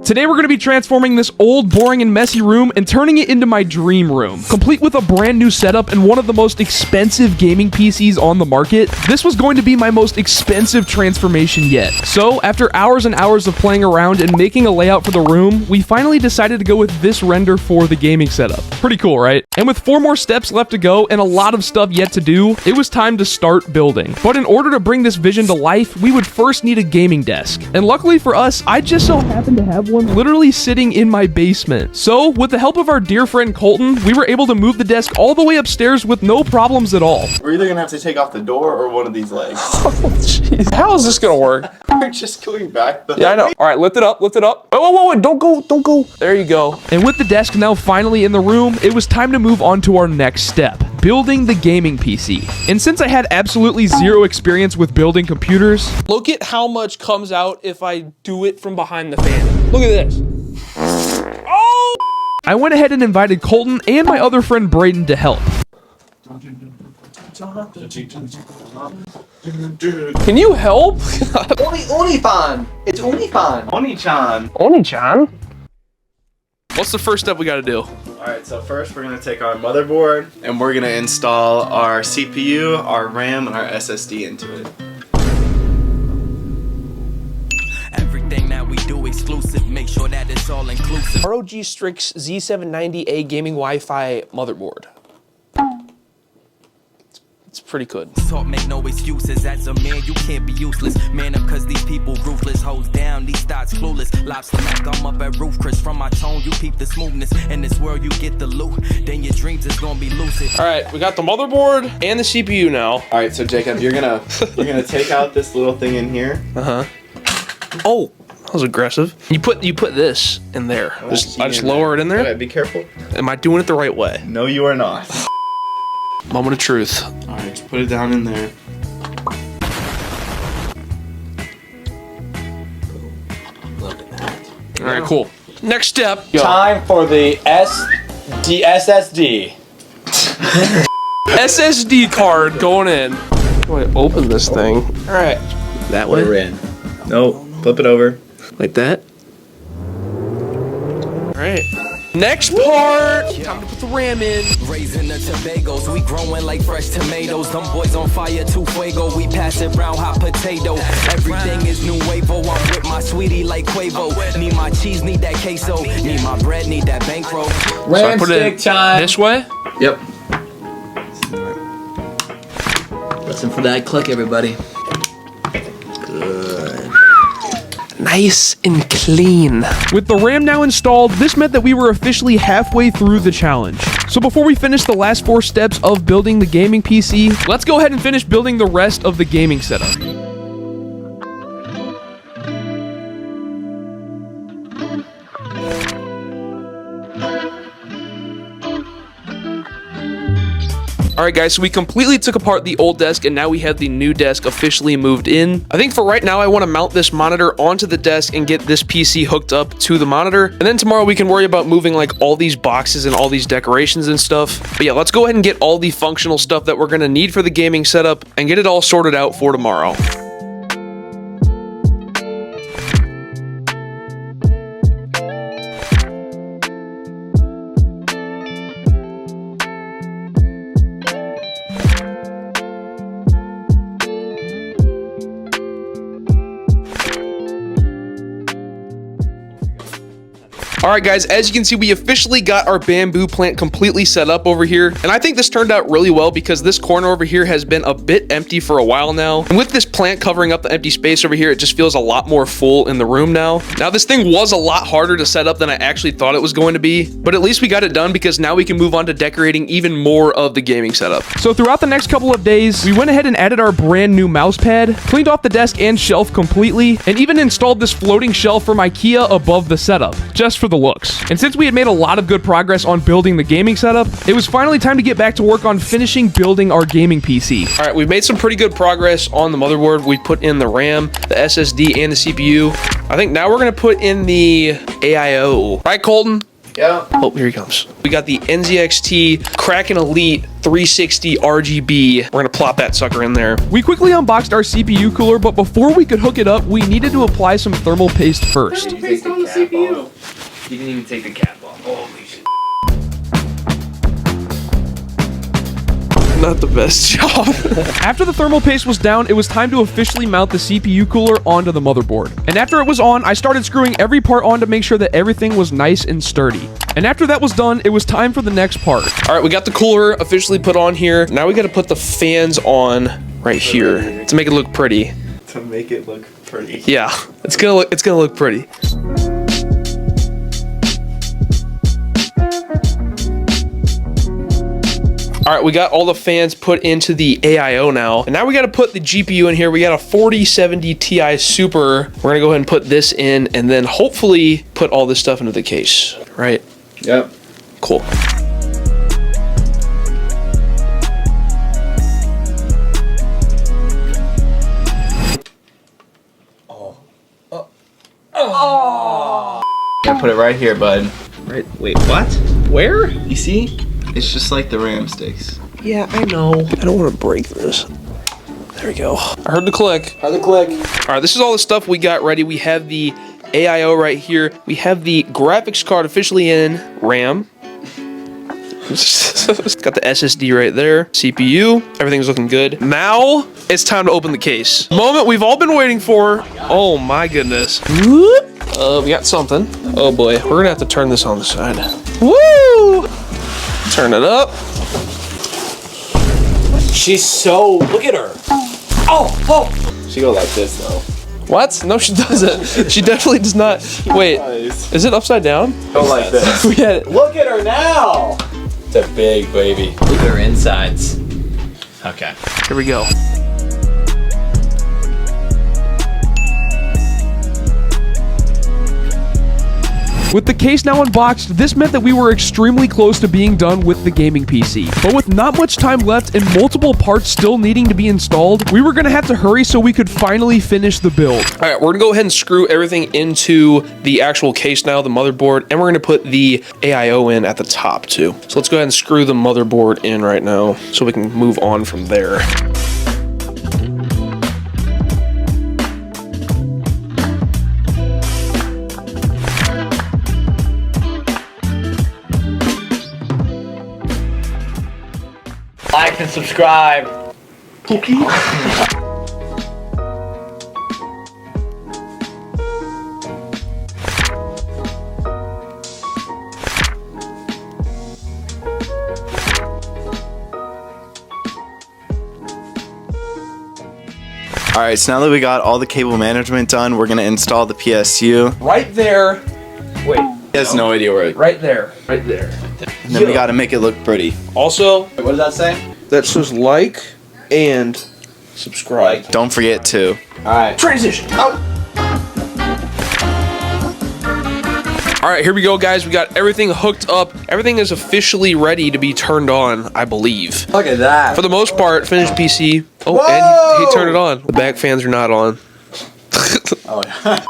Today we're going to be transforming this old, boring, and messy room and turning it into my dream room, complete with a brand new setup and one of the most expensive gaming PCs on the market. This was going to be my most expensive transformation yet. So, after hours and hours of playing around and making a layout for the room, we finally decided to go with this render for the gaming setup. Pretty cool, right? And with 4 more steps left to go and a lot of stuff yet to do, it was time to start building. But in order to bring this vision to life, we would first need a gaming desk. And luckily for us, I just so happened to have one literally sitting in my basement. So, with the help of our dear friend Colton, we were able to move the desk all the way upstairs with no problems at all. We're either gonna have to take off the door or one of these legs. Oh, jeez. How is this gonna work? We're just going back. Yeah, I know. All right, lift it up, lift it up. Oh, whoa, whoa, don't go, don't go. There you go. And with the desk now finally in the room, it was time to move on to our next step, building the gaming PC. And since I had absolutely zero experience with building computers, look at how much comes out if I do it from behind the fan. Look at this. Oh! I went ahead and invited Colton and my other friend Braden to help. Can you help? Onifan! It's Onifan! Oni-chan. Oni-chan? What's the first step we gotta do? Alright, so first we're gonna take our motherboard and we're gonna install our CPU, our RAM, and our SSD into it. Everything that we do exclusive, make sure that it's all inclusive. ROG Strix Z790A gaming Wi-Fi motherboard. It's pretty good. Talk, make no excuses. As a man, you can't be useless. Man up, cause these people ruthless. Hoes down, these thoughts clueless. Lobster Mac, I'm up at roof, Chris. From my tone, you peep the smoothness. In this world, you get the loot. Then your dreams is gonna be lucid. All right, we got the motherboard and the CPU now. Alright, so Jacob, you're gonna take out this little thing in here. Oh, that was aggressive. You put this in there. I just lower it in there. Alright, be careful. Am I doing it the right way? No, you are not. Moment of truth. Alright, just put it down in there. All right, cool. Next step. Time for the SSD. SSD card going in. Do I open this thing? All right. That way. Put her in. No, flip it over. Like that. All right. Next part. Time to put the RAM in. Raising the Tobagos, we growing like fresh tomatoes. Them boys on fire, too fuego. We pass it brown hot potato. Everything is new wavo. I'm with my sweetie like Quavo. Need my cheese, need that queso. Need my bread, need that bankroll. So I put it this way. Yep. Listen for that click, everybody. Nice and clean. With the RAM now installed, this meant that we were officially halfway through the challenge. So before we finish the last 4 steps of building the gaming PC, let's go ahead and finish building the rest of the gaming setup. Alright guys, so we completely took apart the old desk and now we have the new desk officially moved in. I think for right now I want to mount this monitor onto the desk and get this PC hooked up to the monitor. And then tomorrow we can worry about moving like all these boxes and all these decorations and stuff. But yeah, let's go ahead and get all the functional stuff that we're going to need for the gaming setup and get it all sorted out for tomorrow. Alright guys, as you can see, we officially got our bamboo plant completely set up over here. And I think this turned out really well because this corner over here has been a bit empty for a while now. And with this plant covering up the empty space over here, it just feels a lot more full in the room now. Now this thing was a lot harder to set up than I actually thought it was going to be. But at least we got it done because now we can move on to decorating even more of the gaming setup. So throughout the next couple of days, we went ahead and added our brand new mouse pad, cleaned off the desk and shelf completely, and even installed this floating shelf from IKEA above the setup, just for the looks. And since we had made a lot of good progress on building the gaming setup, it was finally time to get back to work on finishing building our gaming PC. All right, we've made some pretty good progress on the motherboard. We put in the RAM, the SSD, and the CPU. I think now we're gonna put in the AIO. Right, Colton? Yeah. Oh, here he comes. We got the NZXT Kraken Elite 360 RGB. We're gonna plop that sucker in there. We quickly unboxed our CPU cooler, but before we could hook it up, we needed to apply some thermal paste first. Paste on the CPU. You didn't even take the cap off. Holy shit. Not the best job. After the thermal paste was down, it was time to officially mount the CPU cooler onto the motherboard. And after it was on, I started screwing every part on to make sure that everything was nice and sturdy. And after that was done, it was time for the next part. All right, we got the cooler officially put on here. Now we got to put the fans on right here to make it look pretty. To make it look pretty. Yeah, it's gonna look pretty. All right, we got all the fans put into the AIO now. And now we got to put the GPU in here. We got a 4070 Ti Super. We're gonna go ahead and put this in and then hopefully put all this stuff into the case, right? Yep. Cool. I put it right here, bud. Right. Wait, what? Where? You see? It's just like the RAM sticks. Yeah, I know. I don't want to break this. There we go. I heard the click. Heard the click. All right, this is all the stuff we got ready. We have the AIO right here. We have the graphics card officially in, RAM. Got the SSD right there. CPU. Everything's looking good. Now it's time to open the case. Moment we've all been waiting for. Oh my goodness. We got something. Oh boy, we're gonna have to turn this on the side. Woo! Turn it up. She's so. Look at her. Oh. She go like this though. What? No, she doesn't. She definitely does not. Wait, is it upside down? Go like this. We had it. Look at her now. It's a big baby. Look at her insides. Okay. Here we go. With the case now unboxed, this meant that we were extremely close to being done with the gaming PC. But with not much time left and multiple parts still needing to be installed, we were gonna have to hurry so we could finally finish the build. All right, we're gonna go ahead and screw everything into the actual case now, the motherboard, and we're gonna put the AIO in at the top too. So let's go ahead and screw the motherboard in right now so we can move on from there. Like and subscribe. All right, so now that we got all the cable management done, we're gonna install the PSU. Right there. Wait. He has no idea where. Right there. Right there. And then we gotta make it look pretty. Also, What does that say? that says like and subscribe. Don't forget to. All right. Transition. Oh. All right, here we go, guys. We got everything hooked up. Everything is officially ready to be turned on, I believe. Look at that. For the most part, finished PC. Oh, Whoa! and he turned it on. The back fans are not on. Oh yeah.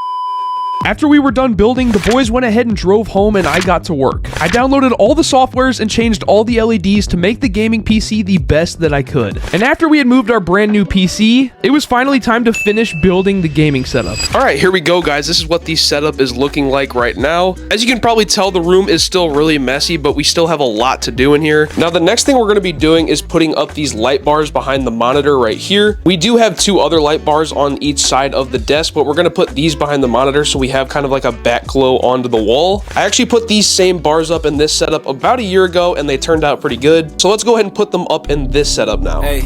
After we were done building, the boys went ahead and drove home and I got to work. I downloaded all the softwares and changed all the LEDs to make the gaming PC the best that I could. And after we had moved our brand new PC, it was finally time to finish building the gaming setup. All right, here we go, guys. This is what the setup is looking like right now. As you can probably tell, the room is still really messy, but we still have a lot to do in here. Now, the next thing we're gonna be doing is putting up these light bars behind the monitor right here. We do have two other light bars on each side of the desk, but we're gonna put these behind the monitor so we have kind of like a back glow onto the wall. I actually put these same bars up in this setup about a year ago and they turned out pretty good. So let's go ahead and put them up in this setup now. Hey.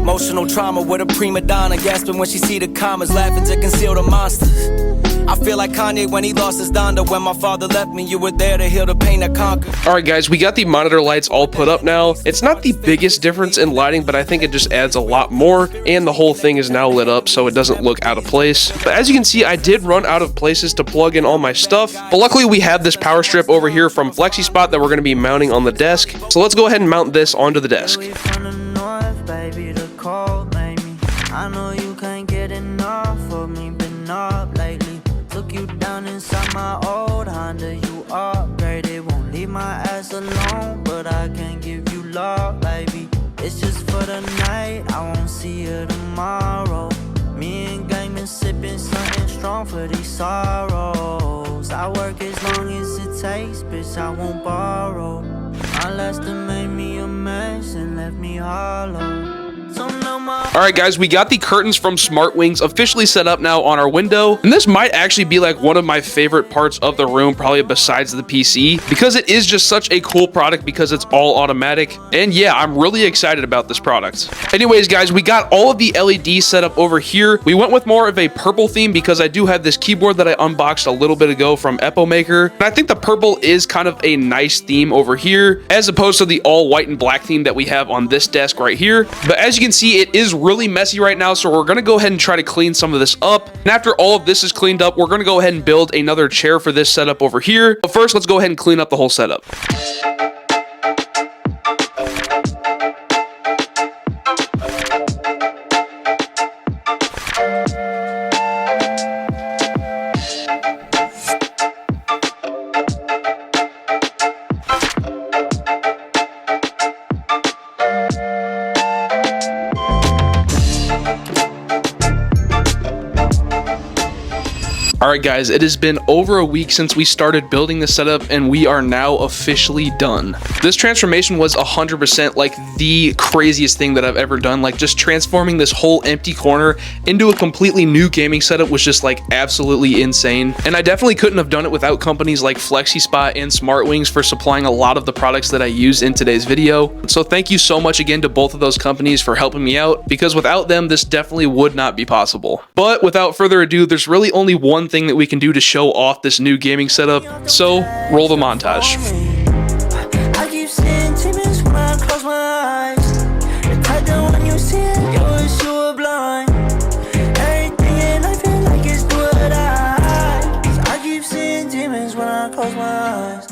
Emotional trauma with a prima donna gasping when she see the commas, laughing to conceal the monsters. I feel like Kanye when he lost his Donda. When my father left me, you were there to heal the pain I conquered. All right, guys, we got the monitor lights all put up now. It's not the biggest difference in lighting, but I think it just adds a lot more, and the whole thing is now lit up so it doesn't look out of place. But as you can see, I did run out of places to plug in all my stuff, but luckily we have this power strip over here from Flexispot that we're gonna be mounting on the desk. So let's go ahead and mount this onto the desk. I know you can't get enough of me, been up lately. Took you down inside my old Honda, you upgraded. leave my ass alone, but I can't give you love, baby. It's just for the night, I won't see you tomorrow. Me and gang been sipping something strong for these sorrows. I work as long as it takes, bitch, I won't borrow. My last made me a mess and left me hollow. So no more. All right, guys, we got the curtains from SmartWings officially set up now on our window. And this might actually be like one of my favorite parts of the room, probably besides the PC, because it is just such a cool product because it's all automatic. And yeah, I'm really excited about this product. Anyways, guys, we got all of the LEDs set up over here. We went with more of a purple theme because I do have this keyboard that I unboxed a little bit ago from Epomaker. And I think the purple is kind of a nice theme over here, as opposed to the all white and black theme that we have on this desk right here. But as you can see, it is really messy right now, so we're going to go ahead and try to clean some of this up. And after all of this is cleaned up, we're going to go ahead and build another chair for this setup over here. But first, let's go ahead and clean up the whole setup. Alright guys, it has been over a week since we started building the setup and we are now officially done. This transformation was 100% like the craziest thing that I've ever done. Like just transforming this whole empty corner into a completely new gaming setup was just like absolutely insane. And I definitely couldn't have done it without companies like Flexispot and SmartWings for supplying a lot of the products that I used in today's video. So thank you so much again to both of those companies for helping me out, because without them, this definitely would not be possible. But without further ado, there's really only one thing that we can do to show off this new gaming setup, so roll the montage. I keep seeing demons when I close my eyes. The type that when you see it, you wish you were blind. Everything in life feel like it's do or die. I keep seeing demons when I close my eyes.